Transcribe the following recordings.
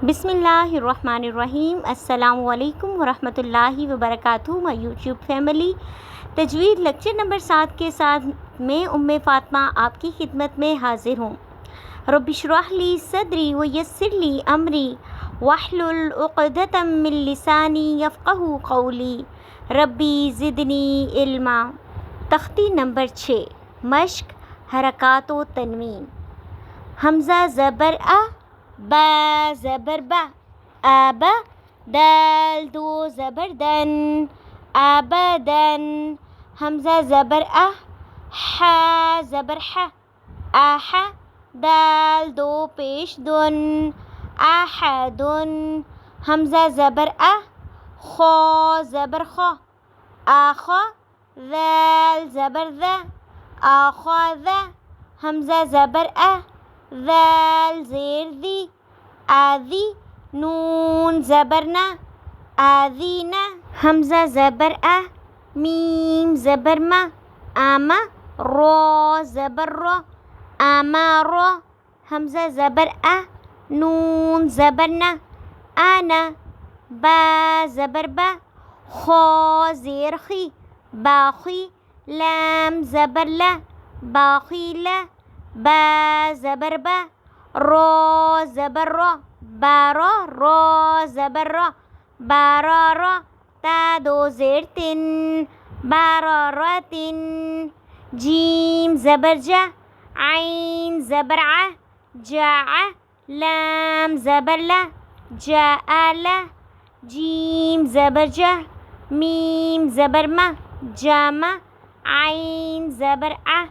बिस्मिल्लाहिर्रहमानिर्रहीम। अस्सलामुअलैकुम वरहमतुल्लाहि वबरकातुहू। माय यूट्यूब फैमिली, तजवीद लेक्चर नंबर 7 के साथ मैं उम्मे फ़ातिमा आपकी खिदमत में हाजिर हूँ। रब्बि इश्रह ली सदरी व यस्सिर ली अमरी वहलुल उक़दतम मिन लिसानी यफ़क़हू क़ौली रब्बी ज़िदनी इल्मा। तख्ती नंबर 6, मश्क हरकात व तनवीन। हमज़ा ज़बर अ, बा ज़बर बा, अब, दाल दो ज़बर दन, अबदन। हमज़ा ज़बर अ, हा ज़बर ह, आह, दाल दो पेश दुन, आहदुन। हमज़ा ज़बर अ, खो ज़बर खो, आख, ज़ाल ज़बर ज़, आख़ज़। हमज़ा ज़बर अ, ज़ाल ज़ेर ज़ी, आज़ी, नून ज़बर न, आज़ीना। हमज़ा ज़बर अ, मीम ज़बर म, आमा, रो ज़बर रो, आमारो। हमज़ा ज़बर अ, नून ज़बर न, आना, बा ज़बर बा, खो ज़ेर खी, बाखी, लाम ज़बर ला, बाखीला, बा ज़बर बा, रो ज़बर रो, बारो, रो ज़बर रो, बारारो। ता दो ज़ेर तिन, बारारतिन। जीम ज़बर जा, आइन ज़बर आ, जाआ, लाम ज़बर ला, जाआला। जीम ज़बर जा, मीम ज़बर मा, जामा, आइन ज़बर आ,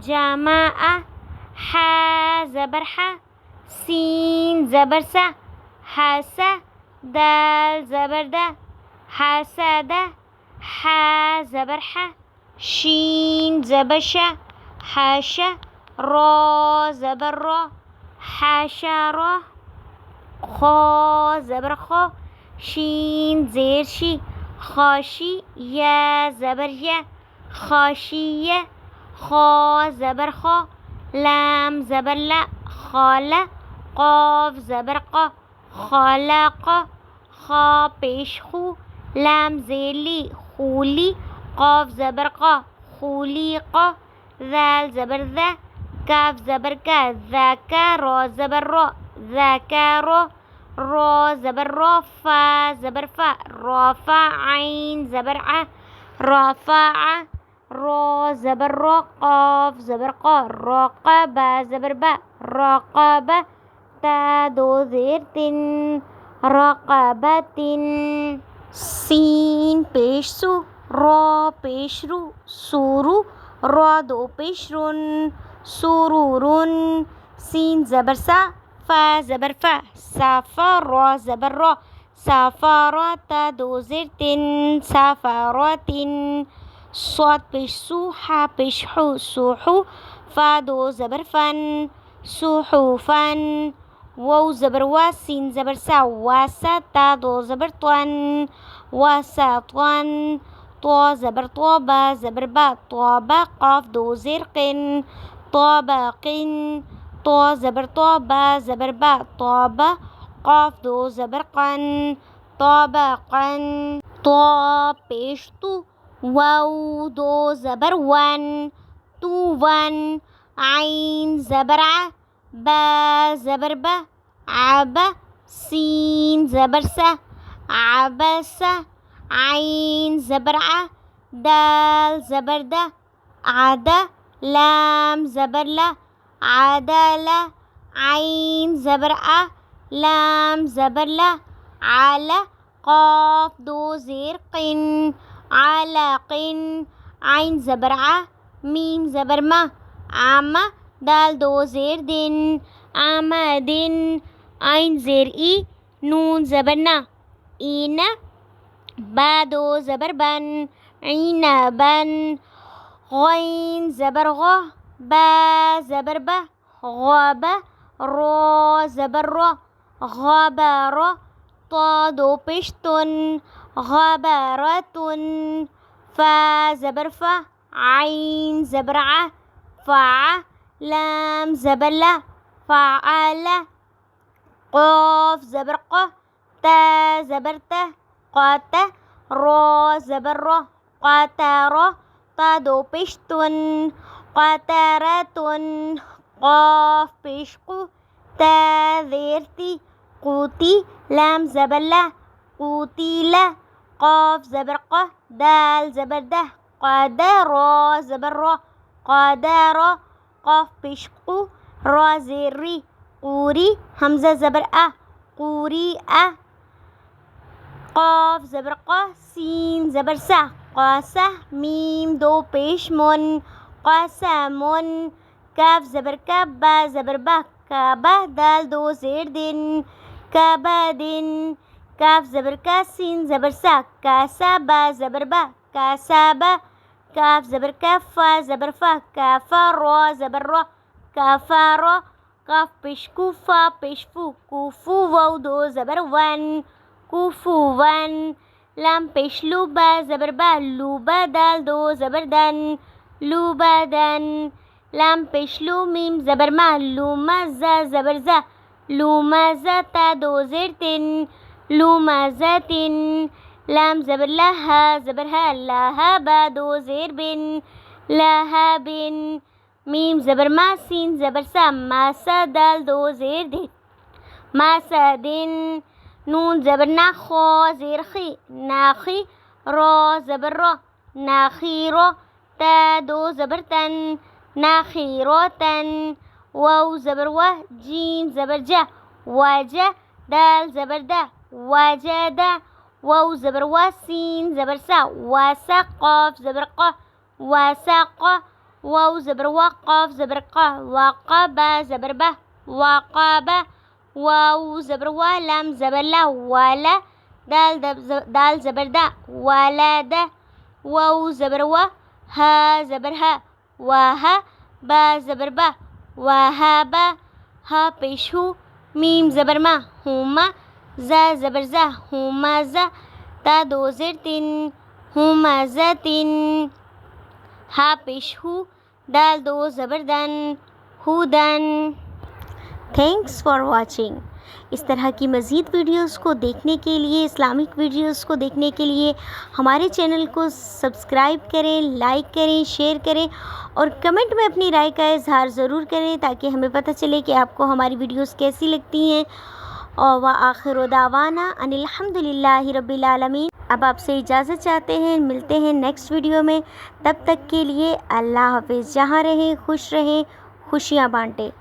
जामा आ। हा ज़बर हा, सीन ज़बर सा, हासा, दाल ज़बर दा, हासादा। हा ज़बर हा, शीन ज़बर शा, हाशा, रो ज़बर रो, हाशा रो। खो ज़बर खो, शीन ज़ेर शी, खाशी, या ज़बर या, खाशिया। खो ज़बर खो, लाम ज़बर ला, खाला, क़ाफ ज़बर क़, खालाक़। खा पेश खू, लाम ज़ेर ली, खूली, क़ाफ ज़बर क़, खूलीक़। ज़ाल ज़बर ज़ा, काफ ज़बर का, ज़ाका। रो ज़बर रो, ज़ाकारो। रो ज़बर रो, फ़ा ज़बर फ़ा, रोफ़ा। आइन ज़बर आ, रफ़ा। रो ज़बर रो, क़ाफ ज़बर क़, रक़बा ज़बर बा, रक़बा। ता दो ज़ेर तिन, रक़बतिन। सीन पेश सु, रो पेश रू, सूरू, रो दो पेश रुन, सुरूरुन। सीन ज़बर सा, फ़ा ज़बर फ़ा, साफ़ा। रो ज़बर रो, साफ़ारा। ता दो ज़ेर तिन, साफ़ारातिन। स्वाद पेश सू, हा पेश हू, सूहू। फ़ा दो ज़बर फ़न, सूहूफ़न। वाव ज़बर वा, सीन ज़बर सा, वासा। ता दो ज़बर त्वन, वासात्वन। तो ज़बर तो, बा ज़बर बा, तौबा। क़ाफ दो ज़ेर क़िन, तौबाक़िन। तो ज़बर तो, बा ज़बर बा, तौबा। क़ाफ दो ज़बर क़न, तौबाक़न। तो पेश तू, वाव दो ज़बर वन, तूवन। आइन ज़बर आ, बा ज़बर बा, आबा। सीन ज़बर सा, आबसा। आइन ज़बर आ, दाल ज़बर दा, आदा। लाम ज़बर ला, आदाला। आइन ज़बर आ, लाम ज़बर ला, आला। क़ाफ दो ज़ेर क़िन, आलाक़िन। आइन ज़बर आ, मीम ज़बर मा, आमा। दाल दो ज़ेर दिन, आमादिन। आइन ज़ेर ई, नून ज़बर ना, ईना। बा दो ज़बर बन, ईनाबन। ग़ैन ज़बर ग़, बा ज़बर बा, ग़ाबा। रो ज़बर रो, ग़बारो। तो दो पेश तुन, ग़बारतुन। फ़ा ज़बर फ़ा, आइन ज़बर आ, फ़ा। लाम ज़बर ला, फ़अला। قاف زبر ق تا زبر ت قات را زبر را قاترا تا دو پیش تن قاترتن قاف پیش قو تا زیر تی قوتی لام زبر لا قوتیل قاف زبر ق دال زبر ده قادر زبر را قادر قاف پیش قو را زیر ری قوری همزه زبر قوری قاف زبر ق سین زبر س قاسه میم دو پیش من قاسمن کاف زبر ک با زبر با کعبه دال دو زیر دن کبدن کاف زبر کا سین زبر سا کاسا با زبر با کاسابا کاف زبر کف فا زبر فا کافا را زبر را کافارا کاف پیش کوفا پیش فو کوفو واو دو زبر ون کوفو ون لام پیش لوبا زبر با لوبا دال دو زبر دن لوبا دن لام پیش لو میم زبر ما لوما زا زبر زا لوما زا تا دو زیر تن لوما زاتن لام زبر لها زبر ها لها با دو زیر بن لها بن میم زبر ما سین زبر سا ماسا دال دو زیر دن ماسا دن نون زبر نخو زیر خی ناخی را زبر را ناخی را تا دو زبر تن ناخی را تن واو زبر و جیم زبر جا واجه دال زبر ده وجد واو زبر وسين زبر سا وسا قاف زبر ق وسق واو زبر وقاف زبر ق وقب زبر به وقب واو زبر ولم زبر لا ولا دال زبر دا ولد واو زبر و ها زبر ها وها با زبر با وهب ها پیش هو میم زبر ما هما زا زبر زا هما زا تا دو زیر تن هما زتن ها پیش هو دال دو زبر دن هودن. Thanks for watching. इस तरह की मज़ीद वीडियोस को देखने के लिए, इस्लामिक वीडियोस को देखने के लिए हमारे चैनल को सब्सक्राइब करें, लाइक करें, शेयर करें और कमेंट में अपनी राय का इजहार ज़रूर करें ताकि हमें पता चले कि आपको हमारी वीडियोस कैसी लगती हैं। और व आखिर दावाना अनिल हम्दुलिल्लाहि रब्बिल आलमीन। अब आपसे इजाज़त चाहते हैं, मिलते हैं नेक्स्ट वीडियो में। तब तक के लिए अल्लाह हाफ़िज़। जहाँ रहें खुश रहें, खुशियाँ बाँटें।